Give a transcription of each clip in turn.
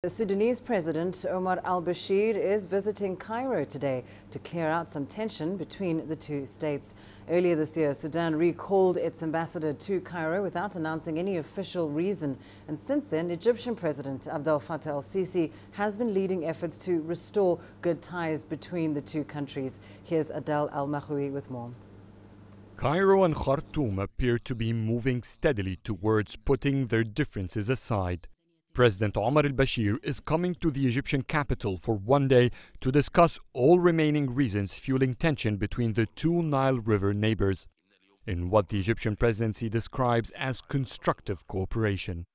The Sudanese President Omar al-Bashir is visiting Cairo today to clear out some tension between the two states. Earlier this year, Sudan recalled its ambassador to Cairo without announcing any official reason. And since then, Egyptian President Abdel Fattah el-Sisi has been leading efforts to restore good ties between the two countries. Here's Adel EL Mahrouky with more. Cairo and Khartoum appear to be moving steadily towards putting their differences aside. President Omar al-Bashir is coming to the Egyptian capital for one day to discuss all remaining reasons fueling tension between the two Nile River neighbors, in what the Egyptian presidency describes as constructive cooperation.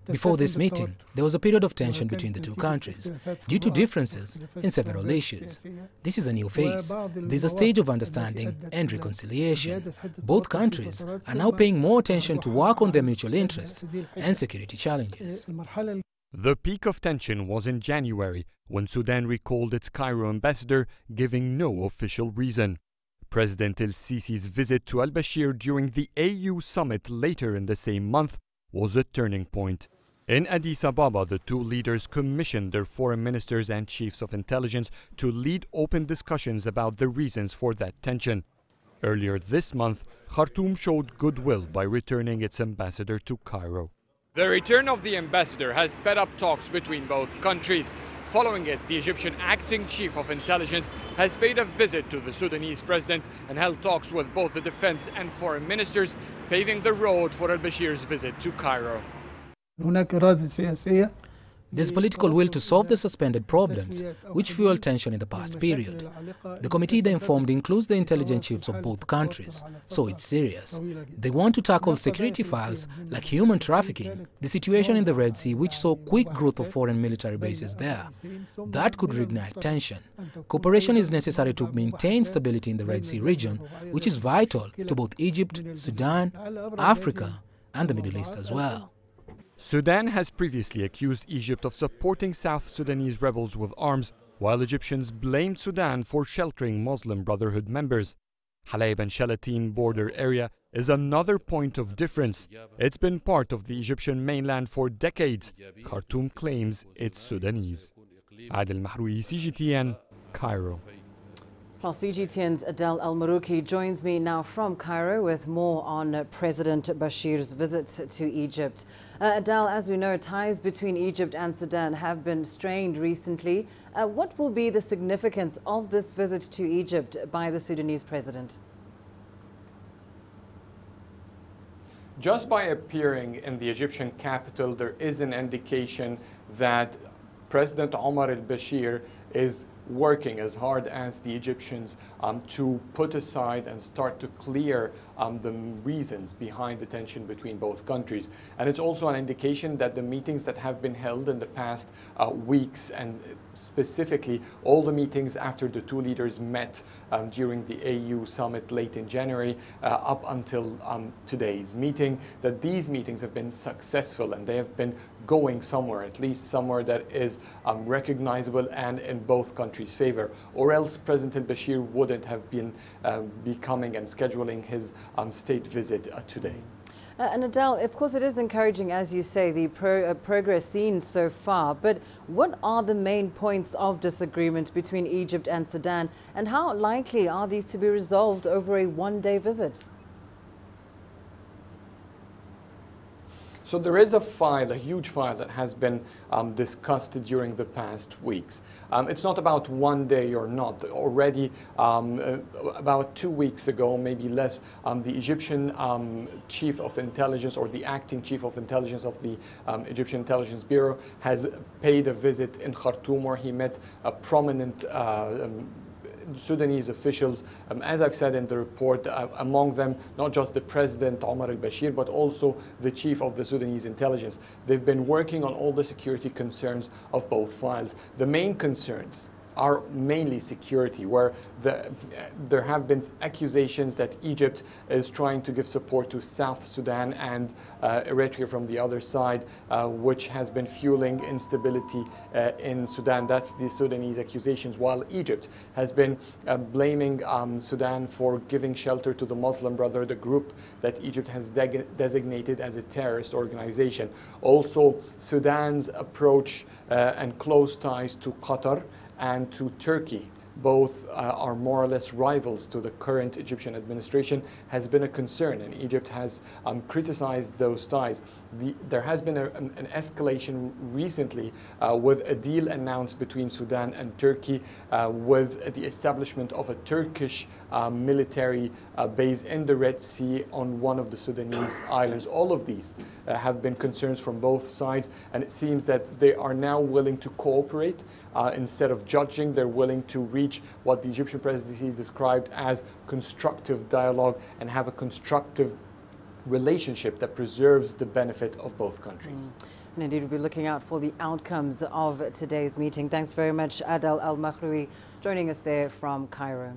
Before this meeting, there was a period of tension between the two countries due to differences in several issues. This is a new phase. There is a stage of understanding and reconciliation. Both countries are now paying more attention to work on their mutual interests and security challenges. The peak of tension was in January, when Sudan recalled its Cairo ambassador, giving no official reason. President el-Sisi's visit to al-Bashir during the AU summit later in the same month was a turning point. In Addis Ababa, the two leaders commissioned their foreign ministers and chiefs of intelligence to lead open discussions about the reasons for that tension. Earlier this month, Khartoum showed goodwill by returning its ambassador to Cairo. The return of the ambassador has sped up talks between both countries. Following it, the Egyptian acting chief of intelligence has paid a visit to the Sudanese president and held talks with both the defense and foreign ministers, paving the road for al-Bashir's visit to Cairo. There's political will to solve the suspended problems, which fueled tension in the past period. The committee they informed includes the intelligence chiefs of both countries, so it's serious. They want to tackle security files like human trafficking, the situation in the Red Sea, which saw quick growth of foreign military bases there. That could reignite tension. Cooperation is necessary to maintain stability in the Red Sea region, which is vital to both Egypt, Sudan, Africa, and the Middle East as well. Sudan has previously accused Egypt of supporting South Sudanese rebels with arms, while Egyptians blamed Sudan for sheltering Muslim Brotherhood members. Halab and Shalatin border area is another point of difference. It's been part of the Egyptian mainland for decades. Khartoum claims it's Sudanese. Adel EL Mahrouky, CGTN, Cairo. Well, CGTN's Adel EL Mahrouky joins me now from Cairo with more on President Bashir's visit to Egypt. Adel, as we know, ties between Egypt and Sudan have been strained recently. What will be the significance of this visit to Egypt by the Sudanese president? Just by appearing in the Egyptian capital, there is an indication that President Omar al-Bashir is working as hard as the Egyptians to put aside and start to clear the reasons behind the tension between both countries. And it's also an indication that the meetings that have been held in the past weeks, and specifically all the meetings after the two leaders met during the AU summit late in January up until today's meeting, that these meetings have been successful and they have been going somewhere, at least somewhere that is recognizable and in both countries' favor, or else President al-Bashir wouldn't have been becoming and scheduling his state visit today. And Adel, of course it is encouraging, as you say, the progress seen so far, but what are the main points of disagreement between Egypt and Sudan, and how likely are these to be resolved over a one-day visit? So there is a file, a huge file that has been discussed during the past weeks. It's not about one day or not. Already about 2 weeks ago, maybe less, the Egyptian chief of intelligence, or the acting chief of intelligence of the Egyptian Intelligence Bureau, has paid a visit in Khartoum where he met a prominent Sudanese officials, as I've said in the report, among them not just the President Omar al-Bashir, but also the chief of the Sudanese intelligence. They've been working on all the security concerns of both files. The main concerns are mainly security, where there have been accusations that Egypt is trying to give support to South Sudan and Eritrea from the other side, which has been fueling instability in Sudan. That's the Sudanese accusations, while Egypt has been blaming Sudan for giving shelter to the Muslim Brotherhood, the group that Egypt has designated as a terrorist organization. Also, Sudan's approach and close ties to Qatar and to Turkey, both are more or less rivals to the current Egyptian administration, has been a concern, and Egypt has criticized those ties. There has been an escalation recently with a deal announced between Sudan and Turkey with the establishment of a Turkish military base in the Red Sea on one of the Sudanese islands. All of these have been concerns from both sides, and it seems that they are now willing to cooperate. Instead of judging, they're willing to reach what the Egyptian presidency described as constructive dialogue and have a constructive relationship that preserves the benefit of both countries. And indeed, we'll be looking out for the outcomes of today's meeting. Thanks very much, Adel EL Mahrouky, joining us there from Cairo.